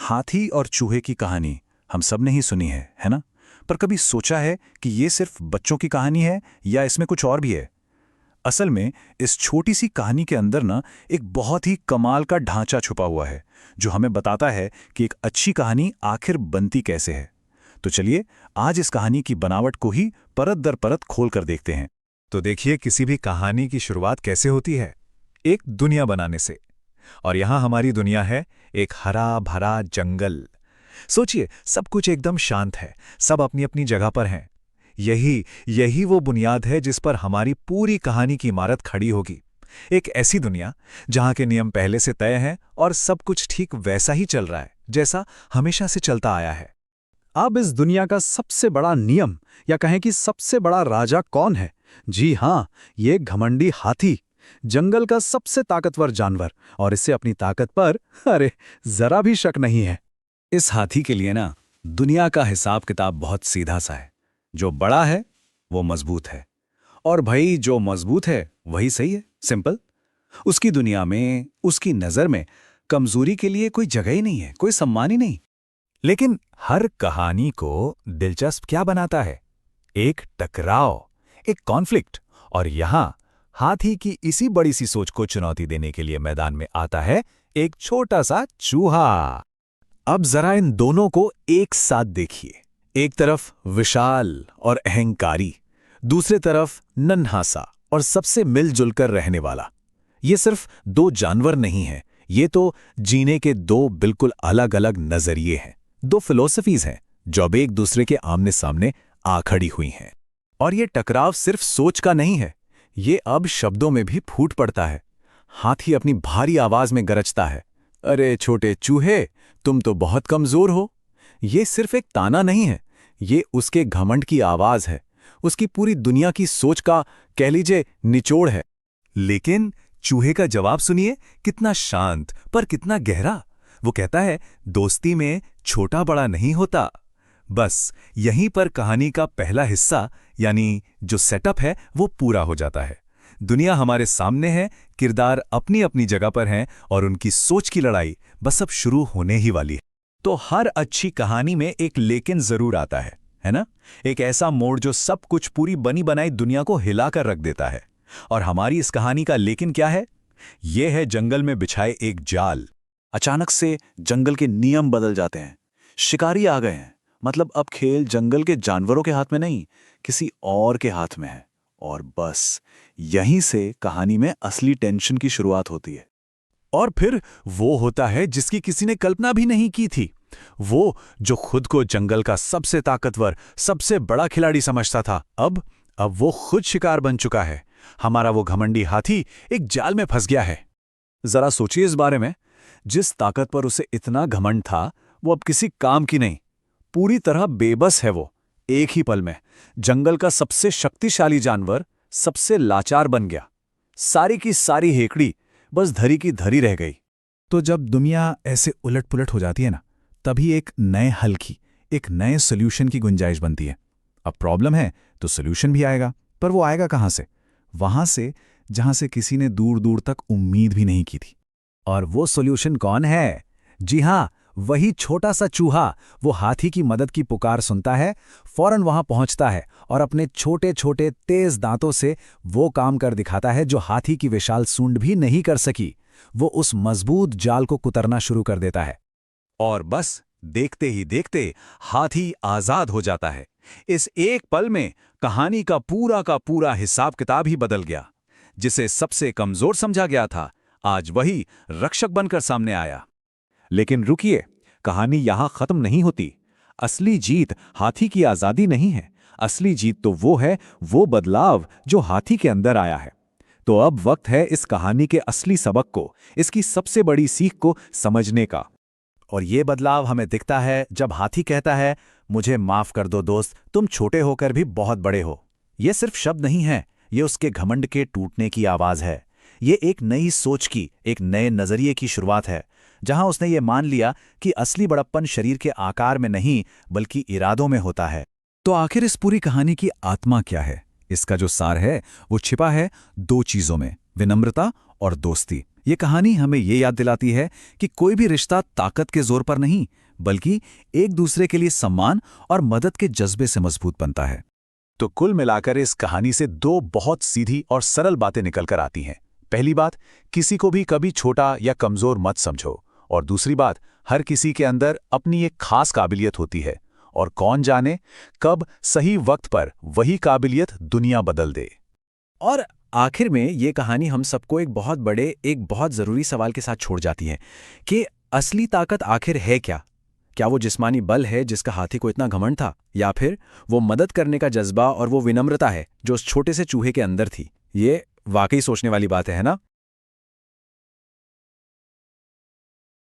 हाथी और चूहे की कहानी हम सब ने ही सुनी है ना? पर कभी सोचा है कि ये सिर्फ बच्चों की कहानी है या इसमें कुछ और भी है? असल में इस छोटी सी कहानी के अंदर ना एक बहुत ही कमाल का ढांचा छुपा हुआ है, जो हमें बताता है कि एक अच्छी कहानी आखिर बनती कैसे है। तो चलिए आज इस कहानी की बनावट को ही परत दर परत खोल कर देखते हैं। तो देखिए, किसी भी कहानी की शुरुआत कैसे होती है? एक दुनिया बनाने से। और यहां हमारी दुनिया है एक हरा भरा जंगल। सोचिए, सब कुछ एकदम शांत है, सब अपनी अपनी जगह पर हैं। यही यही वो बुनियाद है जिस पर हमारी पूरी कहानी की इमारत खड़ी होगी। एक ऐसी दुनिया जहां के नियम पहले से तय हैं और सब कुछ ठीक वैसा ही चल रहा है जैसा हमेशा से चलता आया है। अब इस दुनिया का सबसे बड़ा नियम या कहें कि सबसे बड़ा राजा कौन है? जी हां, ये घमंडी हाथी, जंगल का सबसे ताकतवर जानवर, और इससे अपनी ताकत पर अरे जरा भी शक नहीं है। इस हाथी के लिए ना दुनिया का हिसाब किताब बहुत सीधा सा है। जो बड़ा है वो मजबूत है, और भाई जो मजबूत है वही सही है। सिंपल। उसकी दुनिया में, उसकी नजर में कमजोरी के लिए कोई जगह ही नहीं है, कोई सम्मान ही नहीं। लेकिन हर कहानी को दिलचस्प क्या बनाता है? एक टकराव, एक कॉन्फ्लिक्ट। और यहां हाथी की इसी बड़ी सी सोच को चुनौती देने के लिए मैदान में आता है एक छोटा सा चूहा। अब जरा इन दोनों को एक साथ देखिए। एक तरफ विशाल और अहंकारी, दूसरे तरफ नन्हा सा और सबसे मिलजुल कर रहने वाला। ये सिर्फ दो जानवर नहीं हैं, ये तो जीने के दो बिल्कुल अलग अलग नजरिए हैं, दो फिलॉसफीज हैं जो अब एक दूसरे के आमने सामने आ खड़ी हुई हैं। और ये टकराव सिर्फ सोच का नहीं है, ये अब शब्दों में भी फूट पड़ता है। हाथी अपनी भारी आवाज में गरजता है, अरे छोटे चूहे, तुम तो बहुत कमजोर हो। ये सिर्फ एक ताना नहीं है, ये उसके घमंड की आवाज है, उसकी पूरी दुनिया की सोच का, कह लीजिए, निचोड़ है। लेकिन चूहे का जवाब सुनिए, कितना शांत पर कितना गहरा। वो कहता है, दोस्ती में छोटा बड़ा नहीं होता। बस यहीं पर कहानी का पहला हिस्सा यानी जो सेटअप है वो पूरा हो जाता है। दुनिया हमारे सामने है, किरदार अपनी अपनी जगह पर हैं और उनकी सोच की लड़ाई बस अब शुरू होने ही वाली है। तो हर अच्छी कहानी में एक लेकिन जरूर आता है ना? एक ऐसा मोड़ जो सब कुछ पूरी बनी बनाई दुनिया को हिलाकर रख देता है। और हमारी इस कहानी का लेकिन क्या है? यह है जंगल में बिछाए एक जाल। अचानक से जंगल के नियम बदल जाते हैं, शिकारी आ गए हैं। मतलब अब खेल जंगल के जानवरों के हाथ में नहीं, किसी और के हाथ में है। और बस यहीं से कहानी में असली टेंशन की शुरुआत होती है। और फिर वो होता है जिसकी किसी ने कल्पना भी नहीं की थी। वो जो खुद को जंगल का सबसे ताकतवर, सबसे बड़ा खिलाड़ी समझता था, अब वो खुद शिकार बन चुका है। हमारा वो घमंडी हाथी एक जाल में फंस गया है। जरा सोचिए इस बारे में। जिस ताकत पर उसे इतना घमंड था, वो अब किसी काम की नहीं, पूरी तरह बेबस है। वो एक ही पल में जंगल का सबसे शक्तिशाली जानवर सबसे लाचार बन गया। सारी की सारी हेकड़ी बस धरी की धरी रह गई। तो जब दुनिया ऐसे उलट पुलट हो जाती है ना, तभी एक नए हल की, एक नए सोल्यूशन की गुंजाइश बनती है। अब प्रॉब्लम है तो सोल्यूशन भी आएगा, पर वो आएगा कहां से? वहां से जहां से किसी ने दूर दूर तक उम्मीद भी नहीं की थी। और वो सोल्यूशन कौन है? जी हां, वही छोटा सा चूहा। वो हाथी की मदद की पुकार सुनता है, फौरन वहां पहुंचता है और अपने छोटे छोटे तेज दांतों से वो काम कर दिखाता है जो हाथी की विशाल सूंड भी नहीं कर सकी। वो उस मजबूत जाल को कुतरना शुरू कर देता है। और बस देखते ही देखते हाथी आजाद हो जाता है। इस एक पल में कहानी का पूरा हिसाब किताब ही बदल गया। जिसे सबसे कमजोर समझा गया था, आज वही रक्षक बनकर सामने आया। लेकिन रुकिए, कहानी यहां खत्म नहीं होती। असली जीत हाथी की आजादी नहीं है, असली जीत तो वो है, वो बदलाव जो हाथी के अंदर आया है। तो अब वक्त है इस कहानी के असली सबक को, इसकी सबसे बड़ी सीख को समझने का। और ये बदलाव हमें दिखता है जब हाथी कहता है, मुझे माफ कर दो दोस्त, तुम छोटे होकर भी बहुत बड़े हो। ये सिर्फ शब्द नहीं है, ये उसके घमंड के टूटने की आवाज है। ये एक नई सोच की, एक नए नजरिए की शुरुआत है, जहां उसने ये मान लिया कि असली बड़प्पन शरीर के आकार में नहीं बल्कि इरादों में होता है। तो आखिर इस पूरी कहानी की आत्मा क्या है? इसका जो सार है वो छिपा है दो चीजों में, विनम्रता और दोस्ती। ये कहानी हमें ये याद दिलाती है कि कोई भी रिश्ता ताकत के जोर पर नहीं, बल्कि एक दूसरे के लिए सम्मान और मदद के जज्बे से मजबूत बनता है। तो कुल मिलाकर इस कहानी से दो बहुत सीधी और सरल बातें निकल कर आती हैं। पहली बात, किसी को भी कभी छोटा या कमजोर मत समझो। और दूसरी बात, हर किसी के अंदर अपनी एक खास काबिलियत होती है, और कौन जाने कब सही वक्त पर वही काबिलियत दुनिया बदल दे। और आखिर में ये कहानी हम सबको एक बहुत ज़रूरी सवाल के साथ छोड़ जाती है कि असली ताकत आखिर है क्या? क्या वो जिस्मानी बल है जिसका हाथी को इतना घमंड था, या फिर वो मदद करने का जज्बा और वो विनम्रता है जो उस छोटे से चूहे के अंदर थी? ये वाकई सोचने वाली बात है ना?